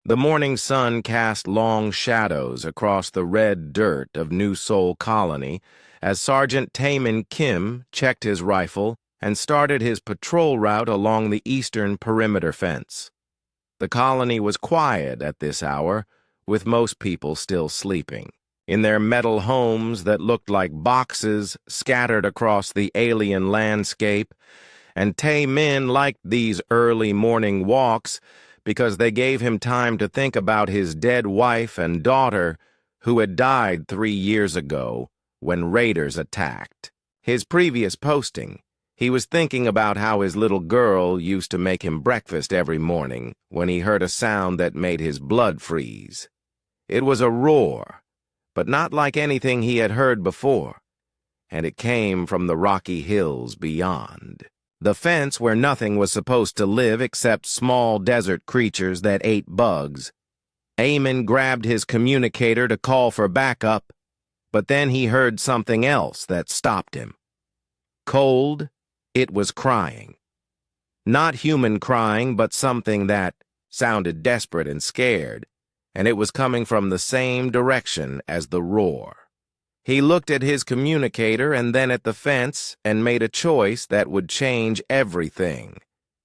The morning sun cast long shadows across the red dirt of New Seoul Colony as Sergeant Taemin Kim checked his rifle and started his patrol route along the eastern perimeter fence. The colony was quiet at this hour, with most people still sleeping, in their metal homes that looked like boxes scattered across the alien landscape, and Taemin liked these early morning walks because they gave him time to think about his dead wife and daughter who had died 3 years ago when raiders attacked. His previous posting, he was thinking about how his little girl used to make him breakfast every morning when he heard a sound that made his blood freeze. It was a roar, but not like anything he had heard before, and it came from the rocky hills beyond. The fence where nothing was supposed to live except small desert creatures that ate bugs. Eamon grabbed his communicator to call for backup, but then he heard something else that stopped him. Cold, it was crying. Not human crying, but something that sounded desperate and scared, and it was coming from the same direction as the roar. He looked at his communicator and then at the fence and made a choice that would change everything.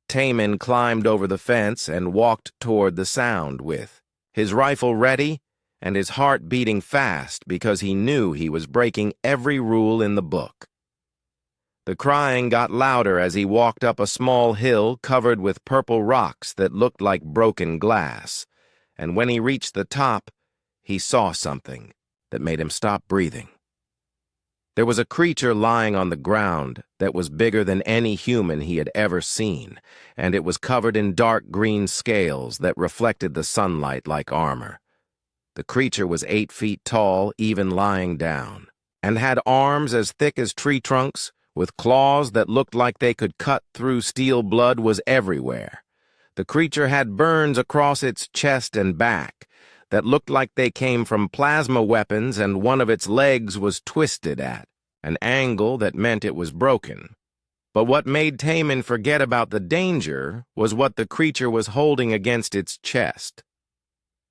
Taemin climbed over the fence and walked toward the sound with his rifle ready and his heart beating fast because he knew he was breaking every rule in the book. The crying got louder as he walked up a small hill covered with purple rocks that looked like broken glass, and when he reached the top, he saw something that made him stop breathing. There was a creature lying on the ground that was bigger than any human he had ever seen, and it was covered in dark green scales that reflected the sunlight like armor. The creature was 8 feet tall, even lying down, and had arms as thick as tree trunks, with claws that looked like they could cut through steel. Blood was everywhere. The creature had burns across its chest and back that looked like they came from plasma weapons, and one of its legs was twisted at an angle that meant it was broken. But what made Taemin forget about the danger was what the creature was holding against its chest.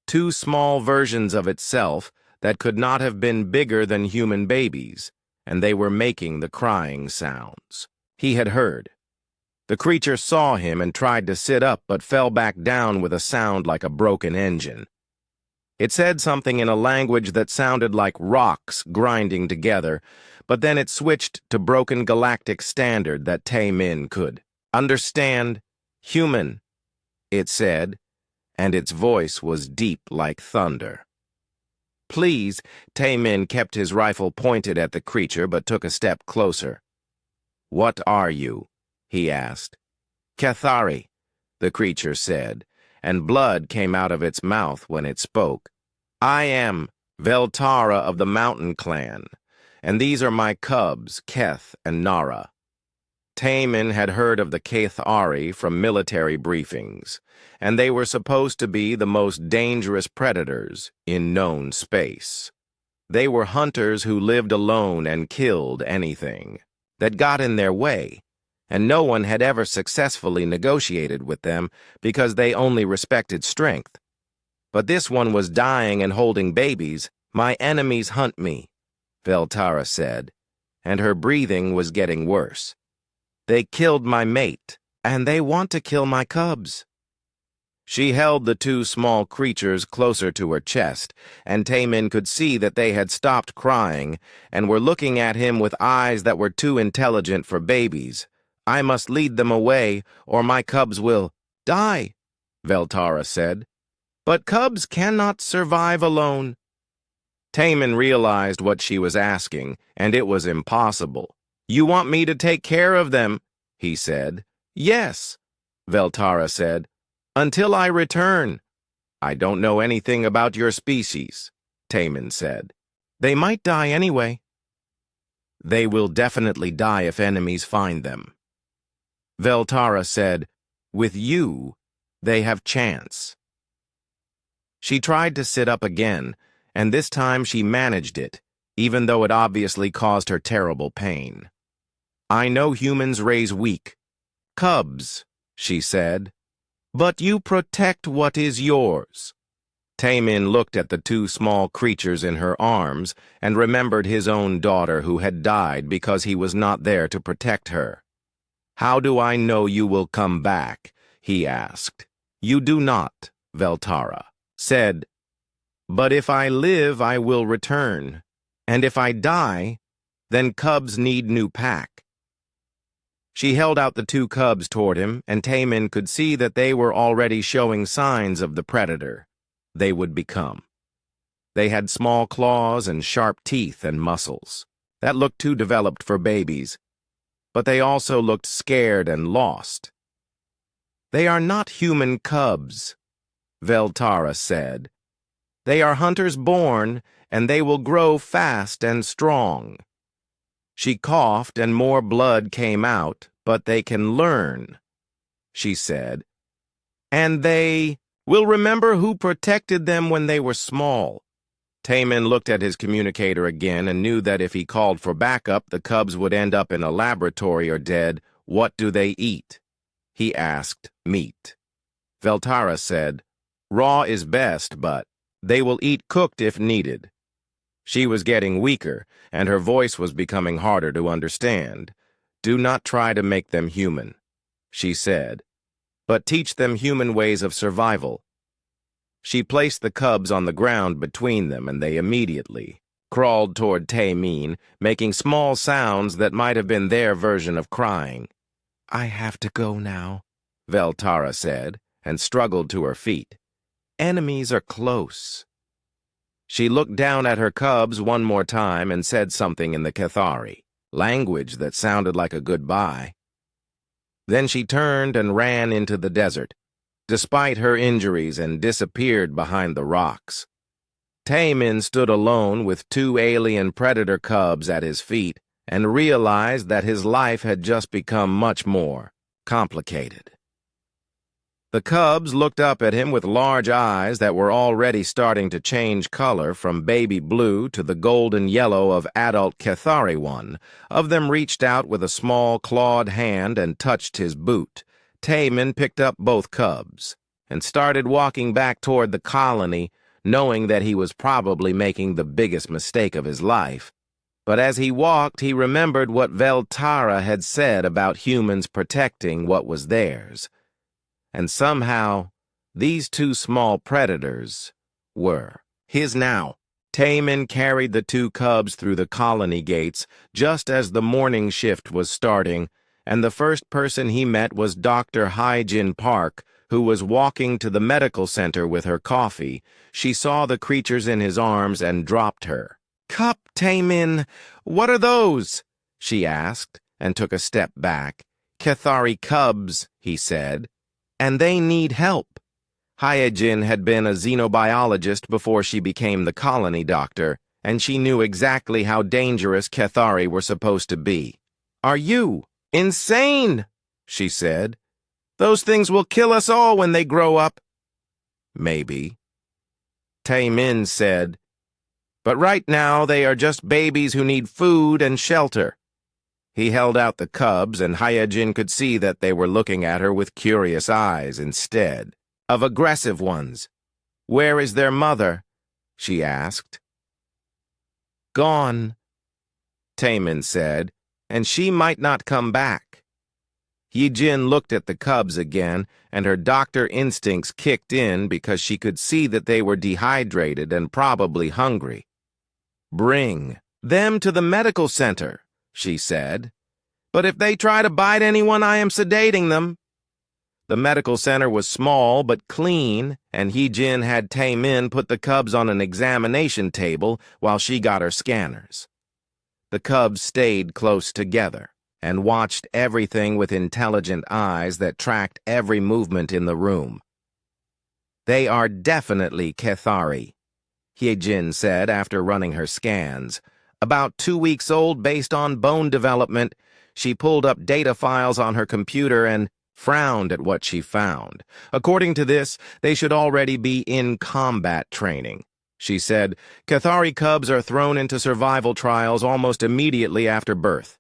2 small versions of itself that could not have been bigger than human babies, and they were making the crying sounds he had heard. The creature saw him and tried to sit up but fell back down with a sound like a broken engine. It said something in a language that sounded like rocks grinding together, but then it switched to broken galactic standard that Taemin could understand. Human, it said, and its voice was deep like thunder. Please, Taemin kept his rifle pointed at the creature but took a step closer. What are you? He asked. Cathari, the creature said, and blood came out of its mouth when it spoke. I am Veltara of the Mountain Clan, and these are my cubs, Keth and Nara. Taemin had heard of the Cathari from military briefings, and they were supposed to be the most dangerous predators in known space. They were hunters who lived alone and killed anything that got in their way, and no one had ever successfully negotiated with them because they only respected strength. But this one was dying and holding babies. My enemies hunt me, Veltara said, and her breathing was getting worse. They killed my mate, and they want to kill my cubs. She held the 2 small creatures closer to her chest, and Taemin could see that they had stopped crying and were looking at him with eyes that were too intelligent for babies. I must lead them away, or my cubs will die, Veltara said. But cubs cannot survive alone. Taemin realized what she was asking, and it was impossible. You want me to take care of them, he said. Yes, Veltara said, until I return. I don't know anything about your species, Taemin said. They might die anyway. They will definitely die if enemies find them. Veltara said, with you, they have chance. She tried to sit up again, and this time she managed it, even though it obviously caused her terrible pain. I know humans raise weak cubs, she said, but you protect what is yours. Taemin looked at the two small creatures in her arms and remembered his own daughter who had died because he was not there to protect her. "How do I know you will come back?" he asked. "You do not," Veltara said. "But if I live, I will return. And if I die, then cubs need new pack." She held out the two cubs toward him, and Taemin could see that they were already showing signs of the predator they would become. They had small claws and sharp teeth and muscles that looked too developed for babies, but they also looked scared and lost. "They are not human cubs," Veltara said. "They are hunters born, and they will grow fast and strong." She coughed and more blood came out, "But they can learn," she said. "And they will remember who protected them when they were small." Taemin looked at his communicator again and knew that if he called for backup, the cubs would end up in a laboratory or dead. "What do they eat?" he asked. "Meat." Veltara said, "Raw is best, but they will eat cooked if needed." She was getting weaker, and her voice was becoming harder to understand. "Do not try to make them human," she said, "but teach them human ways of survival." She placed the cubs on the ground between them, and they immediately crawled toward Taemin, making small sounds that might have been their version of crying. "I have to go now," Veltara said, and struggled to her feet. "Enemies are close." She looked down at her cubs one more time and said something in the Cathari, language that sounded like a goodbye. Then she turned and ran into the desert, despite her injuries, and disappeared behind the rocks. Taemin stood alone with two alien predator cubs at his feet and realized that his life had just become much more complicated. The cubs looked up at him with large eyes that were already starting to change color from baby blue to the golden yellow of adult Cathari. One of them reached out with a small clawed hand and touched his boot. Taemin picked up both cubs and started walking back toward the colony, knowing that he was probably making the biggest mistake of his life. But as he walked, he remembered what Veltara had said about humans protecting what was theirs. And somehow, these two small predators were his now. Taemin carried the two cubs through the colony gates just as the morning shift was starting, and the first person he met was Dr. Hyejin Park, who was walking to the medical center with her coffee. She saw the creatures in his arms and dropped her. "Cup, Taemin, what are those?" she asked, and took a step back. "Cathari cubs," he said. "And they need help." Hyejin had been a xenobiologist before she became the colony doctor, and she knew exactly how dangerous Cathari were supposed to be. "Are you insane?" she said. "Those things will kill us all when they grow up." "Maybe," Taemin said. "But right now they are just babies who need food and shelter." He held out the cubs, and Hyejin could see that they were looking at her with curious eyes instead of aggressive ones. "Where is their mother?" she asked. "Gone," Taemin said, "and she might not come back." Hyejin looked at the cubs again, and her doctor instincts kicked in because she could see that they were dehydrated and probably hungry. "Bring them to the medical center," she said. "But if they try to bite anyone, I am sedating them." The medical center was small but clean, and Hyejin had Taemin put the cubs on an examination table while she got her scanners. The cubs stayed close together and watched everything with intelligent eyes that tracked every movement in the room. "They are definitely Cathari," Hyejin said after running her scans. "About 2 weeks old based on bone development." She pulled up data files on her computer and frowned at what she found. "According to this, they should already be in combat training," she said. "Cathari cubs are thrown into survival trials almost immediately after birth."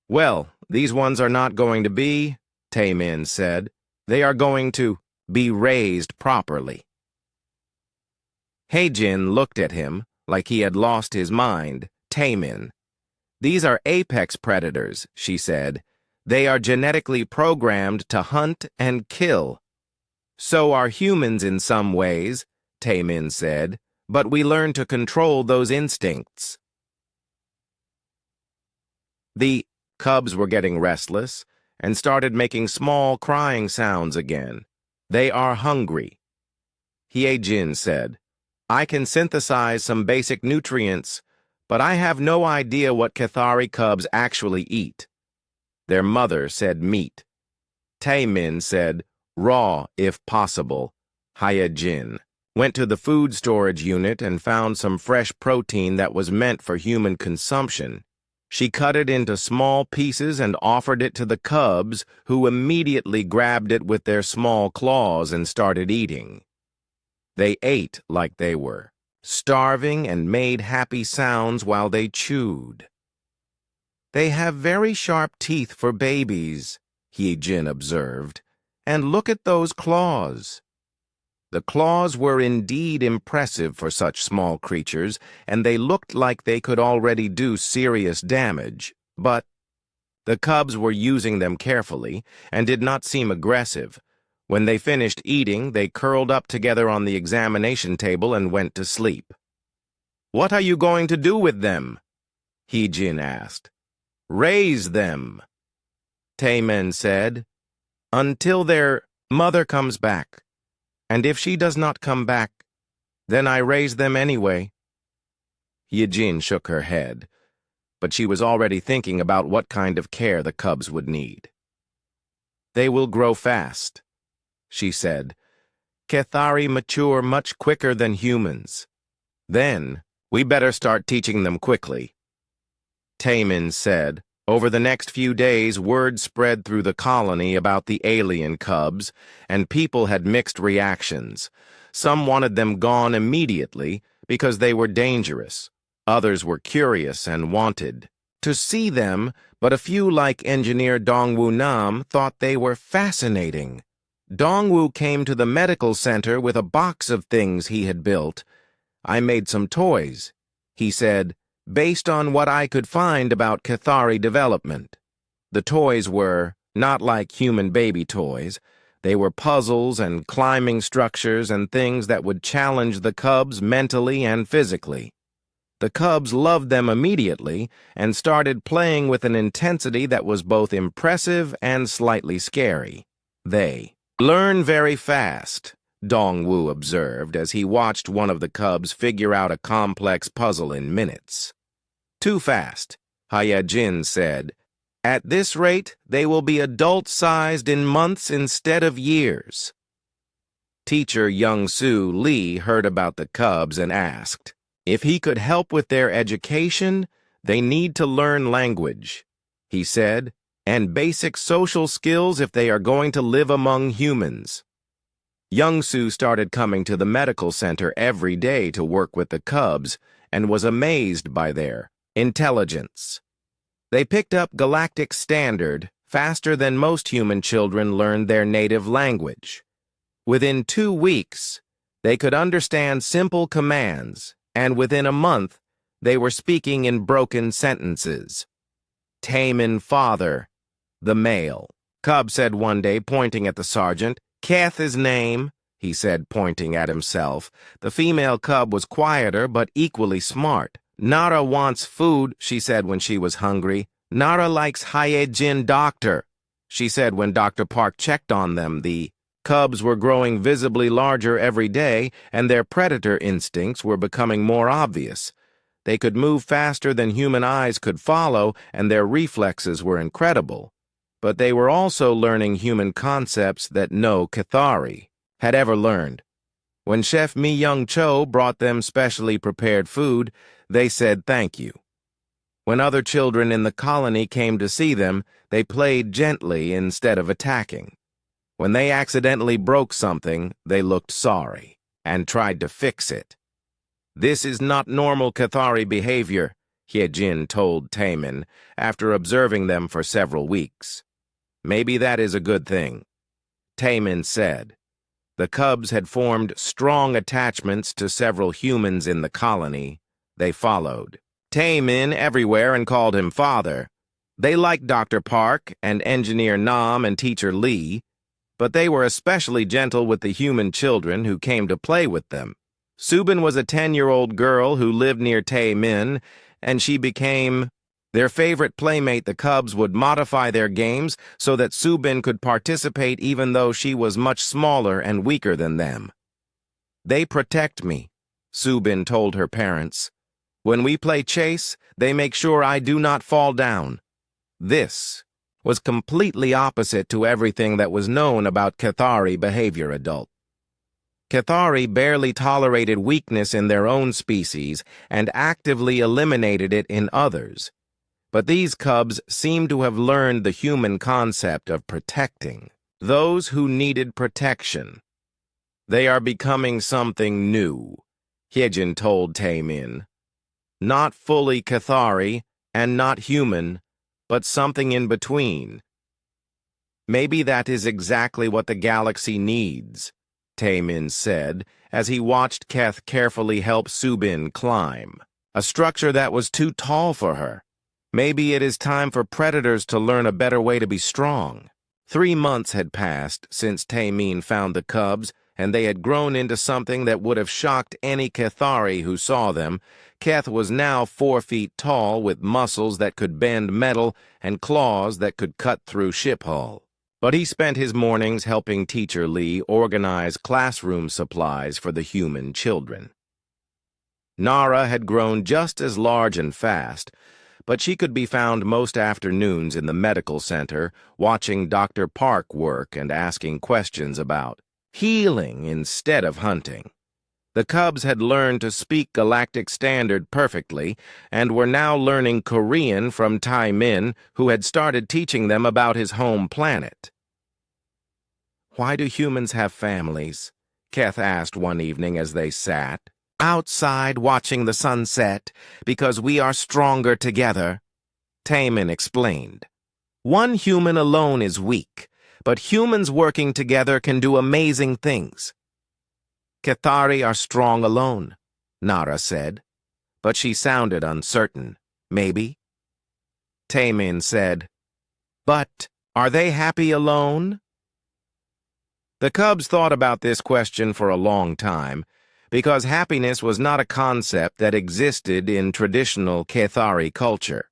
"Well, these ones are not going to be," Taemin said. "They are going to be raised properly." Heijin looked at him like he had lost his mind. Taemin. These are apex predators, she said. They are genetically programmed to hunt and kill. So are humans in some ways, Taemin said, but we learn to control those instincts. The cubs were getting restless and started making small crying sounds again. They are hungry. Hyejin said, I can synthesize some basic nutrients, but I have no idea what Cathari cubs actually eat. Their mother said meat. Taemin said raw if possible. Hyejin went to the food storage unit and found some fresh protein that was meant for human consumption. She cut it into small pieces and offered it to the cubs, who immediately grabbed it with their small claws and started eating. They ate like they were starving and made happy sounds while they chewed. They have very sharp teeth for babies, Hyejin observed, and look at those claws. The claws were indeed impressive for such small creatures, and they looked like they could already do serious damage, but the cubs were using them carefully and did not seem aggressive. When they finished eating, they curled up together on the examination table and went to sleep. What are you going to do with them? Hyejin asked. Raise them, Taemin said, until their mother comes back. And if she does not come back, then I raise them anyway. Hyejin shook her head, but she was already thinking about what kind of care the cubs would need. They will grow fast, she said. Cathari mature much quicker than humans. Then, we better start teaching them quickly. Taemin said. Over the next few days, word spread through the colony about the alien cubs, and people had mixed reactions. Some wanted them gone immediately because they were dangerous. Others were curious and wanted to see them, but a few, like engineer Dongwoo Nam, thought they were fascinating. Dongwoo came to the medical center with a box of things he had built. I made some toys, he said, based on what I could find about Cathari development. The toys were not like human baby toys. They were puzzles and climbing structures and things that would challenge the cubs mentally and physically. The cubs loved them immediately and started playing with an intensity that was both impressive and slightly scary. They learn very fast, Dongwoo observed as he watched one of the cubs figure out a complex puzzle in minutes. Too fast, Hyejin said. At this rate, they will be adult-sized in months instead of years. Teacher Young-soo Lee heard about the cubs and asked, if he could help with their education, they need to learn language, he said, and basic social skills if they are going to live among humans. Young-soo started coming to the medical center every day to work with the cubs and was amazed by their intelligence. They picked up Galactic Standard faster than most human children learned their native language. Within 2 weeks, they could understand simple commands, and within a month, they were speaking in broken sentences. Taemin father, the male. Cub said one day, pointing at the sergeant. Kath his name, he said, pointing at himself. The female cub was quieter but equally smart. Nara wants food, she said when she was hungry. Nara likes Hyejin doctor, she said when Dr. Park checked on them. The cubs were growing visibly larger every day, and their predator instincts were becoming more obvious. They could move faster than human eyes could follow, and their reflexes were incredible. But they were also learning human concepts that no Cathari had ever learned. When Chef Mi Young Cho brought them specially prepared food, they said thank you. When other children in the colony came to see them, they played gently instead of attacking. When they accidentally broke something, they looked sorry and tried to fix it. This is not normal Cathari behavior, Hyejin told Taemin after observing them for several weeks. Maybe that is a good thing, Taemin said. The cubs had formed strong attachments to several humans in the colony. They followed Taemin everywhere and called him father. They liked Dr. Park and Engineer Nam and Teacher Lee, but they were especially gentle with the human children who came to play with them. Subin was a 10-year-old girl who lived near Taemin, and she became their favorite playmate. The cubs would modify their games so that Subin could participate even though she was much smaller and weaker than them. They protect me, Subin told her parents. When we play chase, they make sure I do not fall down. This was completely opposite to everything that was known about Cathari behavior adult. Cathari barely tolerated weakness in their own species and actively eliminated it in others. But these cubs seem to have learned the human concept of protecting those who needed protection. They are becoming something new, Hyejin told Taemin. Not fully Cathari and not human, but something in between. Maybe that is exactly what the galaxy needs, Taemin said as he watched Keth carefully help Subin climb a structure that was too tall for her. Maybe it is time for predators to learn a better way to be strong. 3 months had passed since Taemin found the cubs, and they had grown into something that would have shocked any Cathari who saw them. Keth was now 4 feet tall with muscles that could bend metal and claws that could cut through ship hull. But he spent his mornings helping Teacher Lee organize classroom supplies for the human children. Nara had grown just as large and fast, but she could be found most afternoons in the medical center watching Dr. Park work and asking questions about healing instead of hunting. The cubs had learned to speak Galactic Standard perfectly and were now learning Korean from Taemin, who had started teaching them about his home planet. "Why do humans have families?" Keth asked one evening as they sat outside watching the sunset. "Because we are stronger together," Taemin explained. "One human alone is weak, but humans working together can do amazing things." "Cathari are strong alone," Nara said, but she sounded uncertain. "Maybe." Taemin said, "But are they happy alone?" The cubs thought about this question for a long time, because happiness was not a concept that existed in traditional Cathari culture.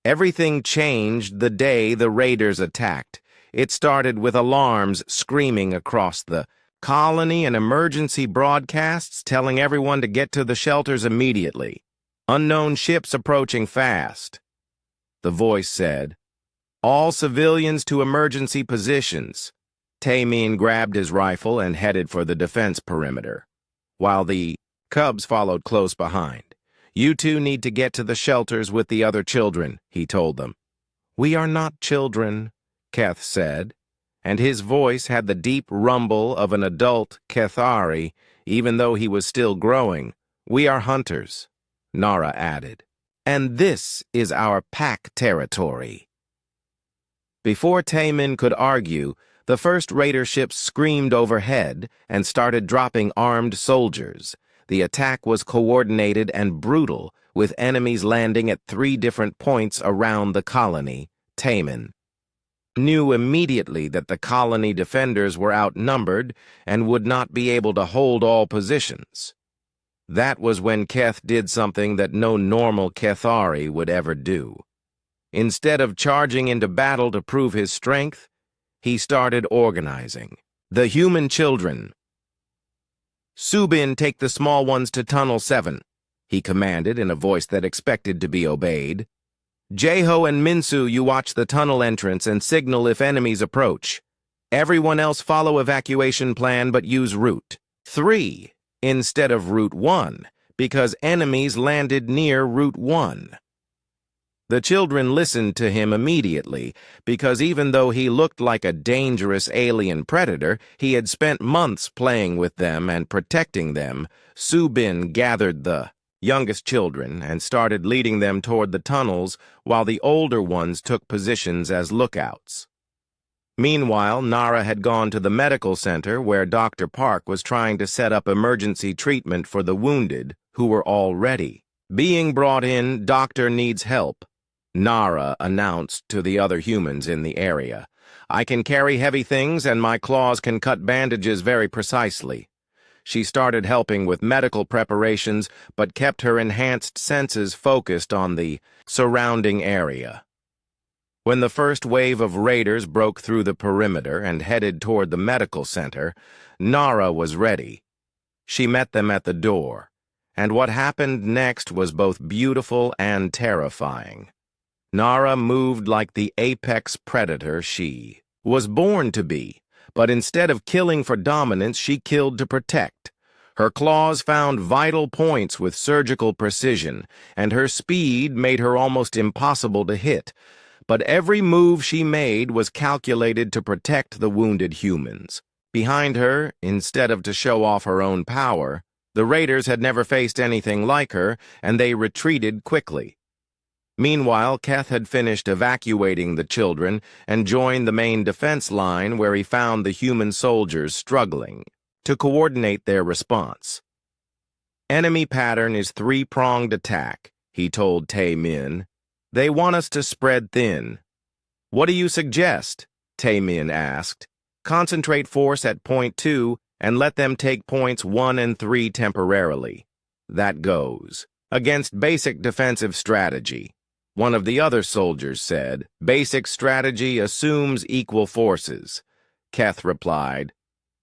Everything changed the day the raiders attacked. It started with alarms screaming across the colony and emergency broadcasts telling everyone to get to the shelters immediately. Unknown ships approaching fast. The voice said, "All civilians to emergency positions." Taemin grabbed his rifle and headed for the defense perimeter, while the cubs followed close behind. "You two need to get to the shelters with the other children," he told them. "We are not children," Keth said, and his voice had the deep rumble of an adult Cathari, even though he was still growing. "We are hunters," Nara added, "and this is our pack territory." Before Taemin could argue, the first raider ships screamed overhead and started dropping armed soldiers. The attack was coordinated and brutal, with enemies landing at 3 different points around the colony. Taemin knew immediately that the colony defenders were outnumbered and would not be able to hold all positions. That was when Keth did something that no normal Cathari would ever do. Instead of charging into battle to prove his strength, he started organizing the human children. "Subin, take the small ones to Tunnel 7, he commanded in a voice that expected to be obeyed. "Jeho and Minsu, you watch the tunnel entrance and signal if enemies approach. Everyone else follow evacuation plan but use Route 3 instead of Route 1 because enemies landed near Route 1. The children listened to him immediately because even though he looked like a dangerous alien predator, he had spent months playing with them and protecting them. Subin gathered the youngest children and started leading them toward the tunnels while the older ones took positions as lookouts. Meanwhile, Nara had gone to the medical center where Dr. Park was trying to set up emergency treatment for the wounded, who were already being brought in. Doctor needs help, Nara announced to the other humans in the area. I can carry heavy things and my claws can cut bandages very precisely. She started helping with medical preparations, but kept her enhanced senses focused on the surrounding area. When the first wave of raiders broke through the perimeter and headed toward the medical center, Nara was ready. She met them at the door, and what happened next was both beautiful and terrifying. Nara moved like the apex predator she was born to be, but instead of killing for dominance, she killed to protect. Her claws found vital points with surgical precision, and her speed made her almost impossible to hit. But every move she made was calculated to protect the wounded humans. Behind her, instead of to show off her own power, the raiders had never faced anything like her, and they retreated quickly. Meanwhile, Keth had finished evacuating the children and joined the main defense line where he found the human soldiers struggling to coordinate their response. Enemy pattern is three-pronged attack, he told Tae-min. They want us to spread thin. What do you suggest? Tae-min asked. Concentrate force at point 2 and let them take points 1 and 3 temporarily. That goes against basic defensive strategy. One of the other soldiers said, Basic strategy assumes equal forces. Keth replied,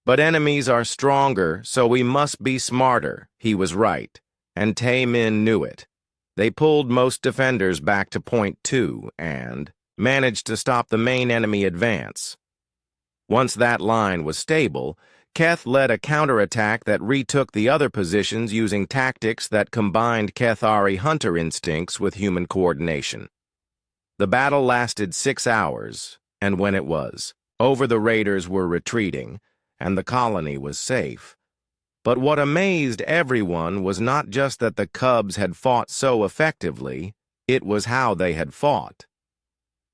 But enemies are stronger, so we must be smarter. He was right, and Tae-min knew it. They pulled most defenders back to point 2 and managed to stop the main enemy advance. Once that line was stable, Keth led a counterattack that retook the other positions using tactics that combined Kethari hunter instincts with human coordination. The battle lasted 6 hours, and when it was over, the raiders were retreating, and the colony was safe. But what amazed everyone was not just that the cubs had fought so effectively, it was how they had fought.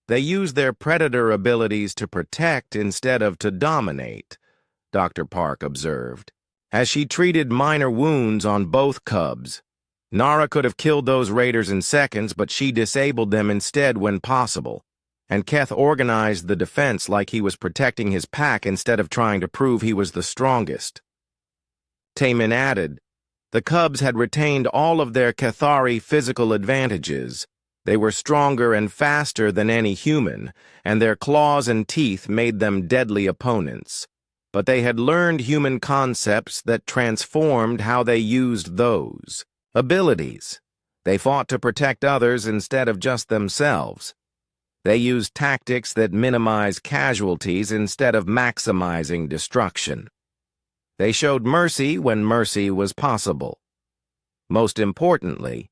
They used their predator abilities to protect instead of to dominate, Dr. Park observed. As she treated minor wounds on both cubs, Nara could have killed those raiders in seconds, but she disabled them instead when possible, and Keth organized the defense like he was protecting his pack instead of trying to prove he was the strongest. Tae-min added, the cubs had retained all of their Kethari physical advantages. They were stronger and faster than any human, and their claws and teeth made them deadly opponents. But they had learned human concepts that transformed how they used those abilities. They fought to protect others instead of just themselves. They used tactics that minimize casualties instead of maximizing destruction. They showed mercy when mercy was possible. Most importantly,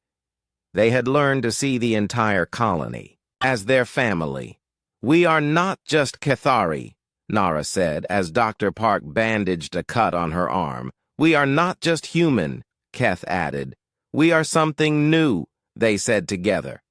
they had learned to see the entire colony as their family. We are not just Kethari, Nara said as Dr. Park bandaged a cut on her arm. We are not just human, Keth added. We are something new, they said together.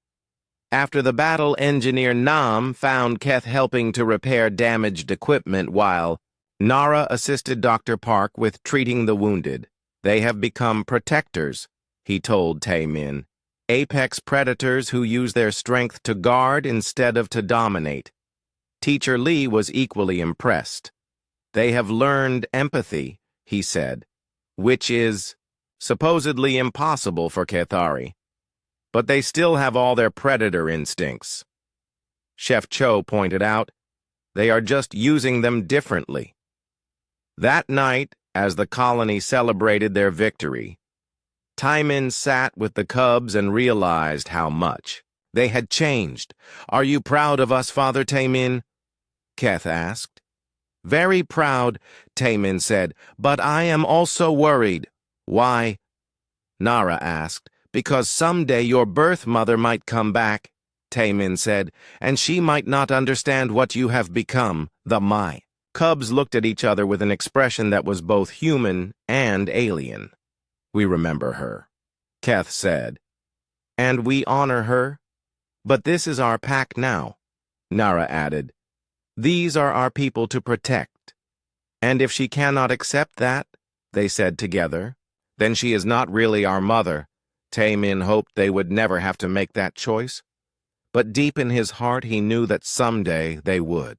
After the battle, Engineer Nam found Keth helping to repair damaged equipment while Nara assisted Dr. Park with treating the wounded. They have become protectors, he told Tae-min. Apex predators who use their strength to guard instead of to dominate. Teacher Lee was equally impressed. They have learned empathy, he said, which is supposedly impossible for Kethari. But they still have all their predator instincts. Chef Cho pointed out, they are just using them differently. That night, as the colony celebrated their victory, Tae-min sat with the cubs and realized how much they had changed. Are you proud of us, Father Tae-min? Keth asked. Very proud, Tae-min said, but I am also worried. Why? Nara asked. Because someday your birth mother might come back, Tae-min said, and she might not understand what you have become, the Mai. Cubs looked at each other with an expression that was both human and alien. We remember her, Keth said. And we honor her? But this is our pack now, Nara added. These are our people to protect. And if she cannot accept that, they said together, then she is not really our mother. Taemin hoped they would never have to make that choice, but deep in his heart he knew that someday they would.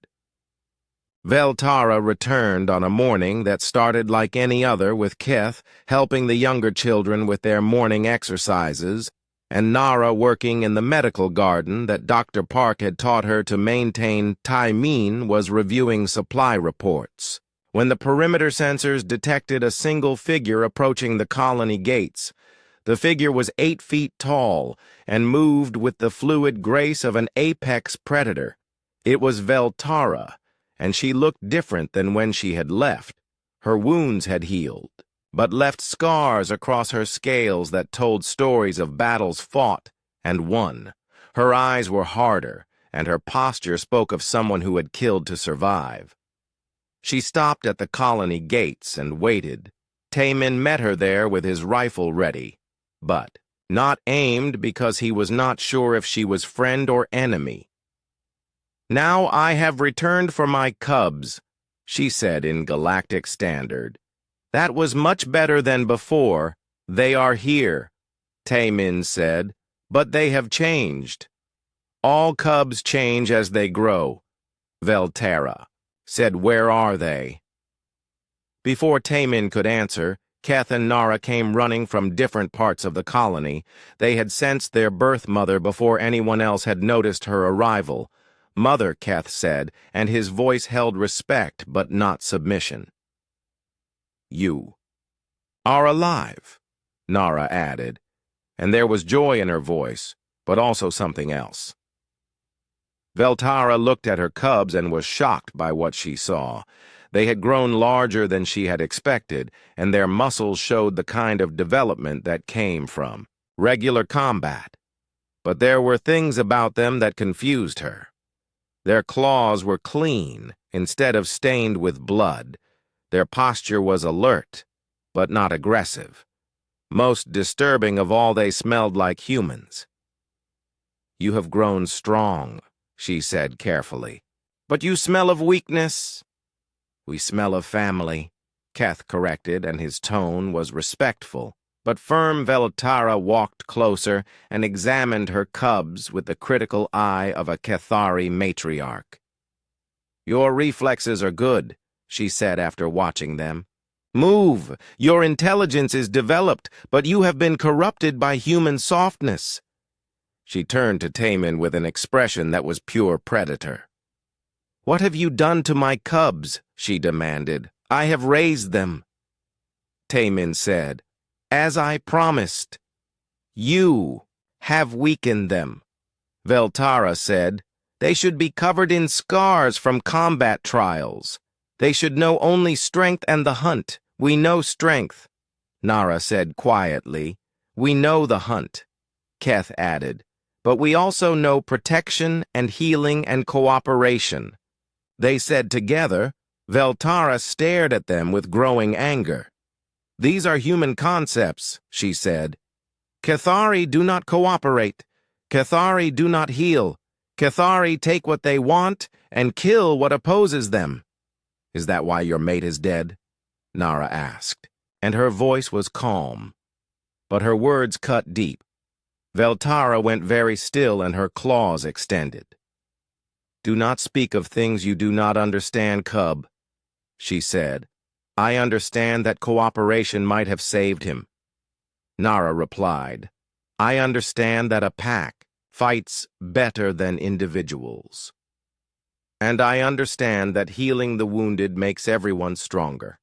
Veltara returned on a morning that started like any other, with Keth helping the younger children with their morning exercises, and Nara working in the medical garden that Dr. Park had taught her to maintain. Taemin was reviewing supply reports when the perimeter sensors detected a single figure approaching the colony gates. The figure was 8 feet tall and moved with the fluid grace of an apex predator. It was Veltara, and she looked different than when she had left. Her wounds had healed, but left scars across her scales that told stories of battles fought and won. Her eyes were harder, and her posture spoke of someone who had killed to survive. She stopped at the colony gates and waited. Taemin met her there with his rifle ready, but not aimed because he was not sure if she was friend or enemy. "Now I have returned for my cubs," she said in Galactic Standard. "That was much better than before. They are here," Taemin said, "but they have changed." "All cubs change as they grow," Veltara said. "Where are they?" Before Taemin could answer, Keth and Nara came running from different parts of the colony. They had sensed their birth mother before anyone else had noticed her arrival. "Mother," Keth said, and his voice held respect but not submission. "You are alive," Nara added, and there was joy in her voice, but also something else. Veltara looked at her cubs and was shocked by what she saw. They had grown larger than she had expected, and their muscles showed the kind of development that came from regular combat. But there were things about them that confused her. Their claws were clean instead of stained with blood. Their posture was alert, but not aggressive. Most disturbing of all, they smelled like humans. "You have grown strong," she said carefully. "But you smell of weakness." "We smell of family," Keth corrected, and his tone was respectful, but firm. Veltara walked closer and examined her cubs with the critical eye of a Kethari matriarch. "Your reflexes are good," she said after watching them. "Move! Your intelligence is developed, but you have been corrupted by human softness." She turned to Taemin with an expression that was pure predator. "What have you done to my cubs?" she demanded. "I have raised them." Taemin said, "As I promised." "You have weakened them," Veltara said. "They should be covered in scars from combat trials. They should know only strength and the hunt. We know strength," Nara said quietly. "We know the hunt," Keth added. "But we also know protection and healing and cooperation." They said together. Veltara stared at them with growing anger. "These are human concepts," she said. "Kethari do not cooperate. Kethari do not heal. Kethari take what they want and kill what opposes them." "Is that why your mate is dead?" Nara asked, and her voice was calm, but her words cut deep. Veltara went very still and her claws extended. "Do not speak of things you do not understand, cub," she said. "I understand that cooperation might have saved him." Nara replied, "I understand that a pack fights better than individuals. And I understand that healing the wounded makes everyone stronger."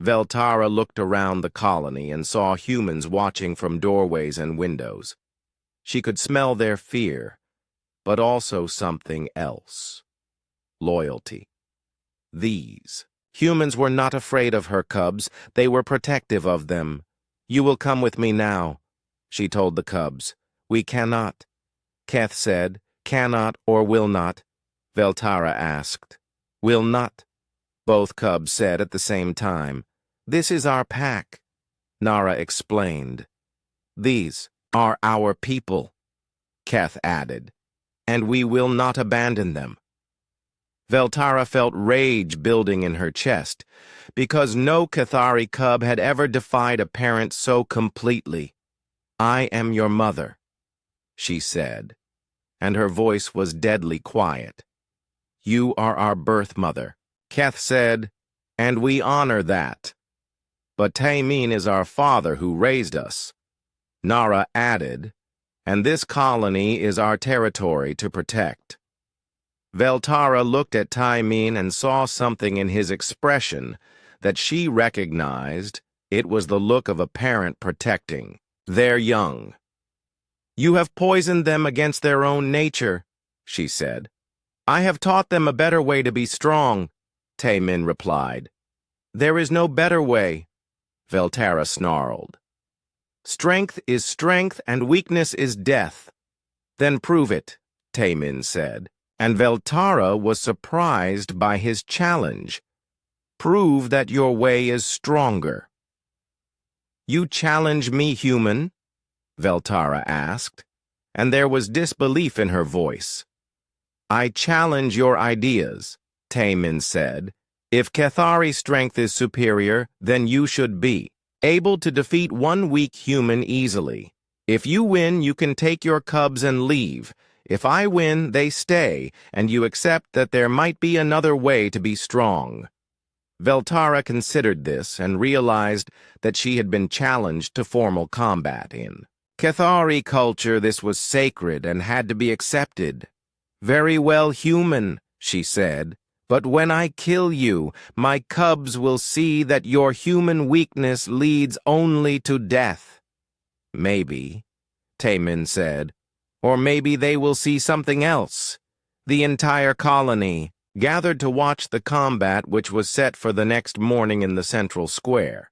Veltara looked around the colony and saw humans watching from doorways and windows. She could smell their fear, but also something else: loyalty. These humans were not afraid of her cubs. They were protective of them. "You will come with me now," she told the cubs. "We cannot," Keth said. "Cannot or will not?" Veltara asked. "Will not," both cubs said at the same time. "This is our pack," Nara explained. "These are our people," Keth added, "and we will not abandon them." Veltara felt rage building in her chest, because no Cathari cub had ever defied a parent so completely. "I am your mother," she said, and her voice was deadly quiet. "You are our birth mother." Keth said, "And we honor that. But Tamin is our father who raised us." Nara added, "And this colony is our territory to protect." Veltara looked at Tamin and saw something in his expression that she recognized. It was the look of a parent protecting their young. "You have poisoned them against their own nature," she said. "I have taught them a better way to be strong," Tamin replied. "There is no better way," Veltara snarled. "Strength is strength and weakness is death." "Then prove it," Tamin said, and Veltara was surprised by his challenge. "Prove that your way is stronger." "You challenge me, human?" Veltara asked, and there was disbelief in her voice. "I challenge your ideas," Tamin said. "If Cathari strength is superior, then you should be able to defeat one weak human easily. If you win, you can take your cubs and leave. If I win, they stay, and you accept that there might be another way to be strong." Veltara considered this and realized that she had been challenged to formal combat in Cathari culture. This was sacred and had to be accepted. "Very well, human," she said, "but when I kill you, my cubs will see that your human weakness leads only to death." "Maybe," Tamin said, "or maybe they will see something else." The entire colony gathered to watch the combat, which was set for the next morning in the central square.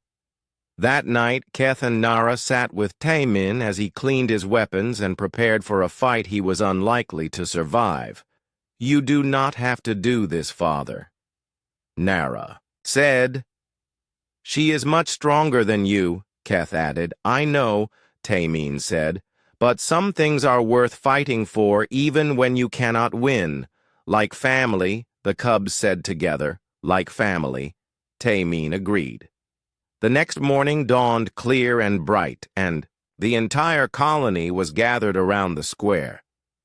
That night, Keth and Nara sat with Tamin as he cleaned his weapons and prepared for a fight he was unlikely to survive. "You do not have to do this, father," Nara said. "She is much stronger than you," Keth added. "I know," Tamin said, "but some things are worth fighting for even when you cannot win. Like family," the cubs said together. "Like family," Tamin agreed. The next morning dawned clear and bright, and the entire colony was gathered around the square.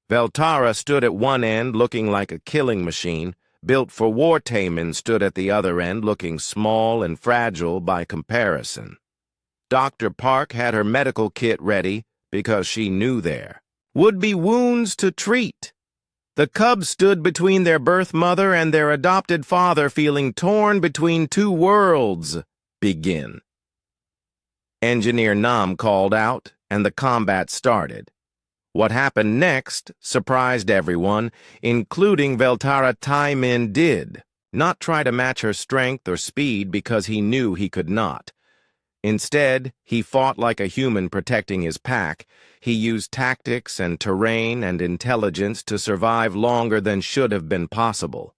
Veltara stood at one end looking like a killing machine. Built for war, Tamin stood at the other end looking small and fragile by comparison. Dr. Park had her medical kit ready because she knew there would be wounds to treat. The cubs stood between their birth mother and their adopted father, feeling torn between two worlds. "Begin." Engineer Nam called out, and the combat started. What happened next surprised everyone, including Veltara. Tamin did not try to match her strength or speed because he knew he could not. Instead, he fought like a human protecting his pack. He used tactics and terrain and intelligence to survive longer than should have been possible.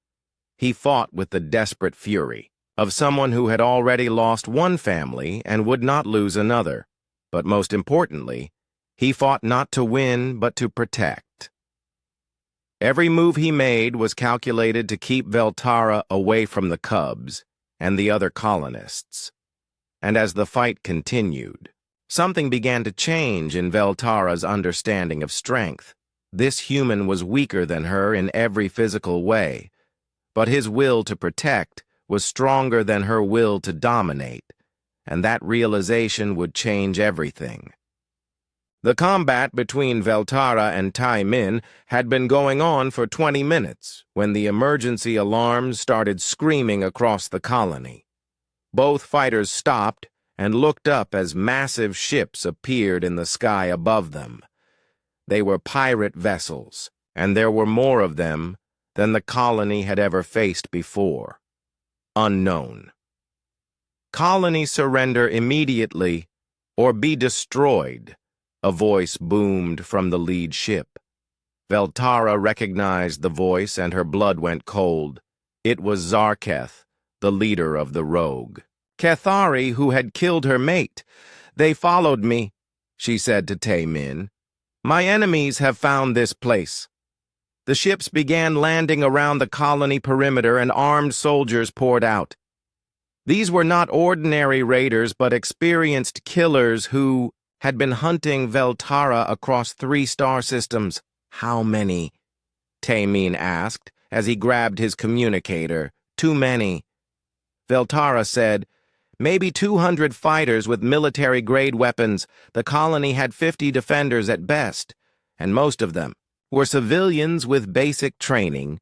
He fought with the desperate fury of someone who had already lost one family and would not lose another. But most importantly, he fought not to win, but to protect. Every move he made was calculated to keep Veltara away from the cubs and the other colonists. And as the fight continued, something began to change in Veltara's understanding of strength. This human was weaker than her in every physical way, but his will to protect was stronger than her will to dominate, and that realization would change everything. The combat between Veltara and Tamin had been going on for 20 minutes when the emergency alarms started screaming across the colony. Both fighters stopped and looked up as massive ships appeared in the sky above them. They were pirate vessels, and there were more of them than the colony had ever faced before. Unknown. "Colony surrender immediately, or be destroyed," a voice boomed from the lead ship. Veltara recognized the voice and her blood went cold. It was Zarketh, the leader of the rogue Cathari, who had killed her mate. "They followed me," she said to Tamin. "My enemies have found this place." The ships began landing around the colony perimeter and armed soldiers poured out. These were not ordinary raiders but experienced killers who had been hunting Veltara across 3 star systems. "How many?" Taemin asked as he grabbed his communicator. "Too many." Veltara said, "Maybe 200 fighters with military-grade weapons. The colony had 50 defenders at best, and most of them were civilians with basic training.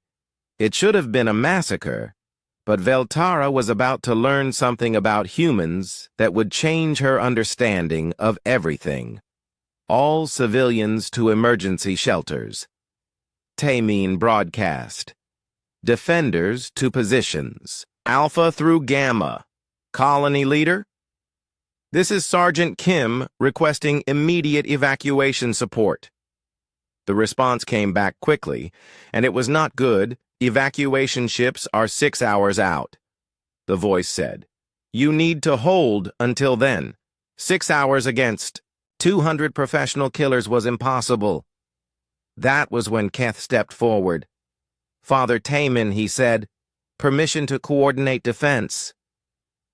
It should have been a massacre, but Veltara was about to learn something about humans that would change her understanding of everything. All civilians to emergency shelters." Taemin broadcast. "Defenders to positions. Alpha through Gamma. Colony leader? This is Sergeant Kim requesting immediate evacuation support." The response came back quickly, and it was not good. "Evacuation ships are 6 hours out." The voice said, "You need to hold until then. 6 hours against 200 professional killers was impossible." That was when Keth stepped forward. "Father Taemin," he said, "permission to coordinate defense."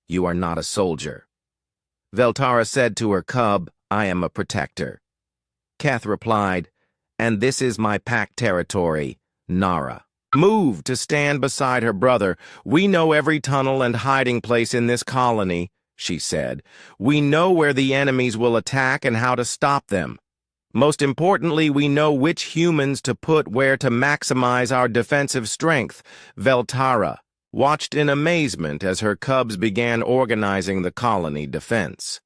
"You are not a soldier." Veltara said to her cub, "I am a protector." Keth replied, "And this is my pack territory." Nara moved to stand beside her brother. "We know every tunnel and hiding place in this colony," she said. "We know where the enemies will attack and how to stop them. Most importantly, we know which humans to put where to maximize our defensive strength." Veltara watched in amazement as her cubs began organizing the colony defense.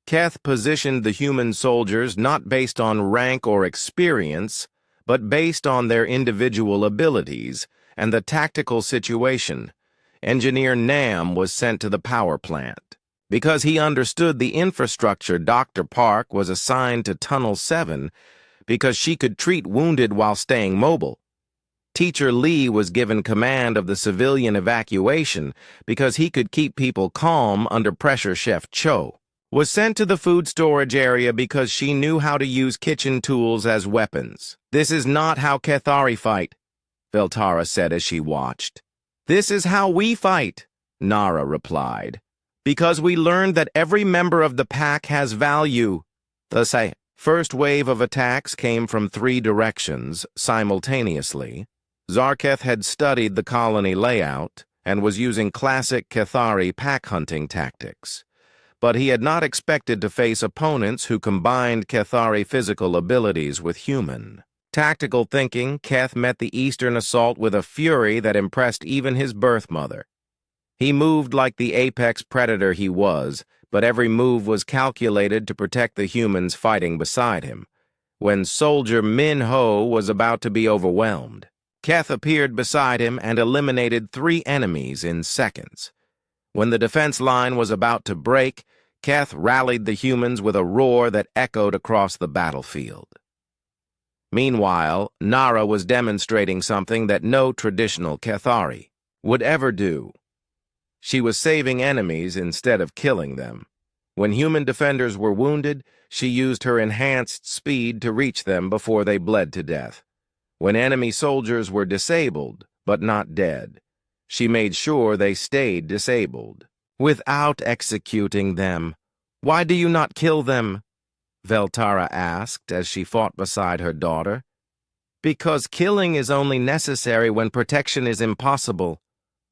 Keth positioned the human soldiers not based on rank or experience, but based on their individual abilities and the tactical situation. Engineer Nam was sent to the power plant. Because he understood the infrastructure, Dr. Park was assigned to Tunnel 7 because she could treat wounded while staying mobile. Teacher Lee was given command of the civilian evacuation because he could keep people calm under pressure. Chef Cho was sent to the food storage area because she knew how to use kitchen tools as weapons. "This is not how Kethari fight," Veltara said as she watched. "This is how we fight," Nara replied, "because we learned that every member of the pack has value." The first wave of attacks came from 3 directions simultaneously. Zarketh had studied the colony layout and was using classic Kethari pack hunting tactics. But he had not expected to face opponents who combined Kethari physical abilities with human. Tactical thinking, Keth met the Eastern assault with a fury that impressed even his birth mother. He moved like the apex predator he was, but every move was calculated to protect the humans fighting beside him. When Soldier Min Ho was about to be overwhelmed, Keth appeared beside him and eliminated 3 enemies in seconds. When the defense line was about to break, Keth rallied the humans with a roar that echoed across the battlefield. Meanwhile, Nara was demonstrating something that no traditional Kethari would ever do. She was saving enemies instead of killing them. When human defenders were wounded, she used her enhanced speed to reach them before they bled to death. When enemy soldiers were disabled, but not dead, she made sure they stayed disabled. "Without executing them, why do you not kill them?" Veltara asked as she fought beside her daughter. "Because killing is only necessary when protection is impossible,"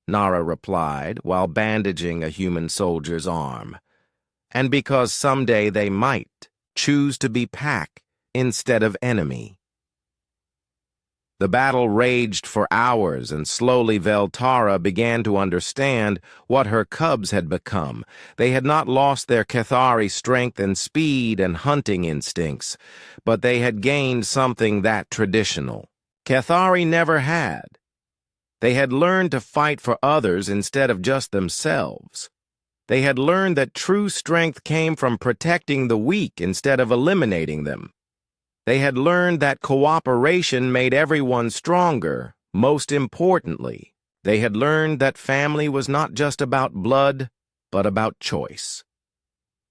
Nara replied while bandaging a human soldier's arm. "And because someday they might choose to be pack instead of enemy." The battle raged for hours, and slowly Veltara began to understand what her cubs had become. They had not lost their Kethari strength and speed and hunting instincts, but they had gained something that traditional Kethari never had. They had learned to fight for others instead of just themselves. They had learned that true strength came from protecting the weak instead of eliminating them. They had learned that cooperation made everyone stronger. Most importantly, they had learned that family was not just about blood, but about choice.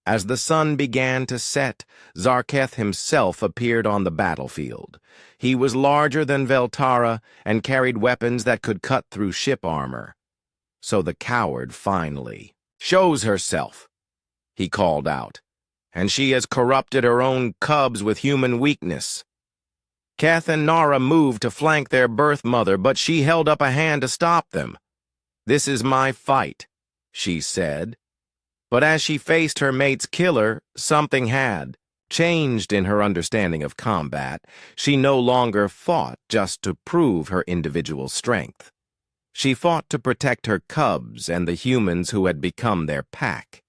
As the sun began to set, Zarketh himself appeared on the battlefield. He was larger than Veltara and carried weapons that could cut through ship armor. So the coward finally shows herself, he called out, and she has corrupted her own cubs with human weakness. Keth and Nara moved to flank their birth mother, but she held up a hand to stop them. "This is my fight," she said. But as she faced her mate's killer, something had changed in her understanding of combat. She no longer fought just to prove her individual strength. She fought to protect her cubs and the humans who had become their pack.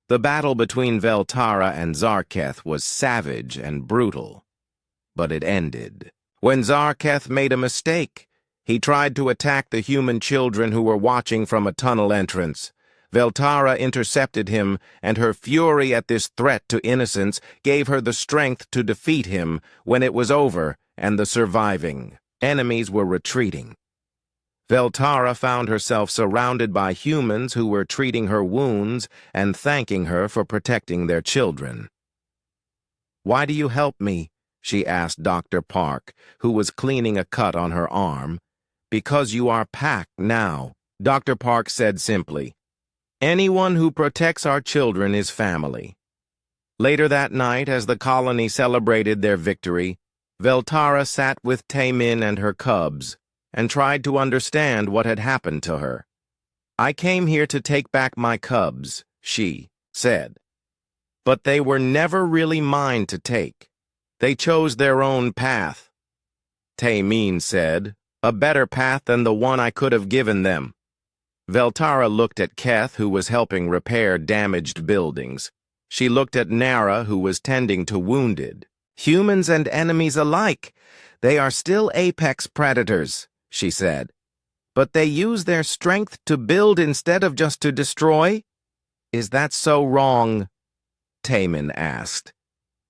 The battle between Veltara and Zarketh was savage and brutal. But it ended when Zarketh made a mistake. He tried to attack the human children who were watching from a tunnel entrance. Veltara intercepted him, and her fury at this threat to innocence gave her the strength to defeat him when it was over and the surviving enemies were retreating. Veltara found herself surrounded by humans who were treating her wounds and thanking her for protecting their children. "Why do you help me?" she asked Dr. Park, who was cleaning a cut on her arm. "Because you are packed now," Dr. Park said simply. "Anyone who protects our children is family." Later that night, as the colony celebrated their victory, Veltara sat with Taemin and her cubs and tried to understand what had happened to her. "I came here to take back my cubs," she said. "But they were never really mine to take. They chose their own path." Taemin said, "A better path than the one I could have given them." Veltara looked at Keth, who was helping repair damaged buildings. She looked at Nara, who was tending to wounded. "Humans and enemies alike. They are still apex predators," she said. "But they use their strength to build instead of just to destroy. Is that so wrong?" Taemin asked.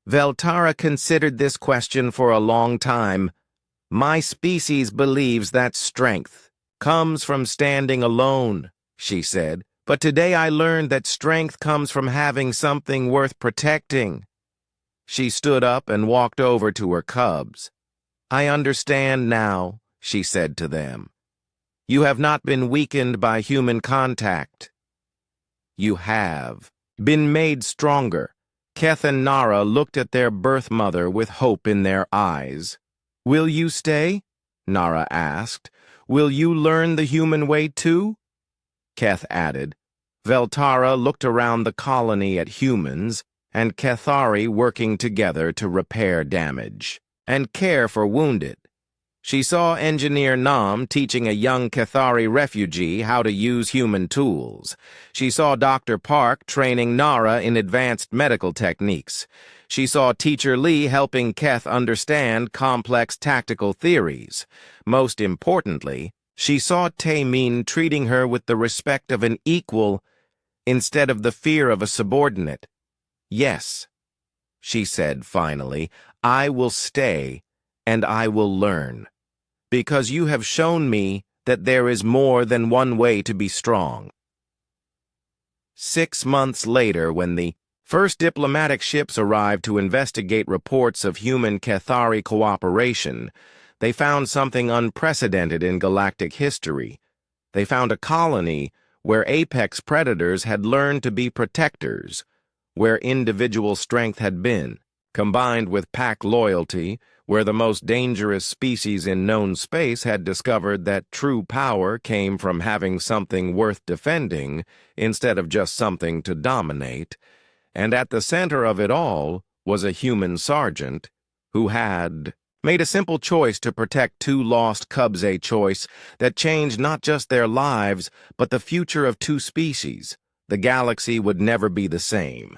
Veltara considered this question for a long time. "My species believes that strength comes from standing alone," she said. "But today I learned that strength comes from having something worth protecting." She stood up and walked over to her cubs. "I understand now," she said to them. "You have not been weakened by human contact. You have been made stronger." Keth and Nara looked at their birth mother with hope in their eyes. "Will you stay?" Nara asked. "Will you learn the human way too?" Keth added. Veltara looked around the colony at humans and Kethari working together to repair damage and care for wounded. She saw Engineer Nam teaching a young Kethari refugee how to use human tools. She saw Dr. Park training Nara in advanced medical techniques. She saw Teacher Lee helping Keth understand complex tactical theories. Most importantly, she saw Taemin treating her with the respect of an equal instead of the fear of a subordinate. "Yes," she said finally, "I will stay and I will learn, because you have shown me that there is more than one way to be strong." 6 months later, when the first diplomatic ships arrived to investigate reports of human Kethari cooperation, they found something unprecedented in galactic history. They found a colony where apex predators had learned to be protectors, where individual strength had been, combined with pack loyalty, where the most dangerous species in known space had discovered that true power came from having something worth defending instead of just something to dominate. And at the center of it all was a human sergeant who had made a simple choice to protect two lost cubs, a choice that changed not just their lives, but the future of two species. The galaxy would never be the same.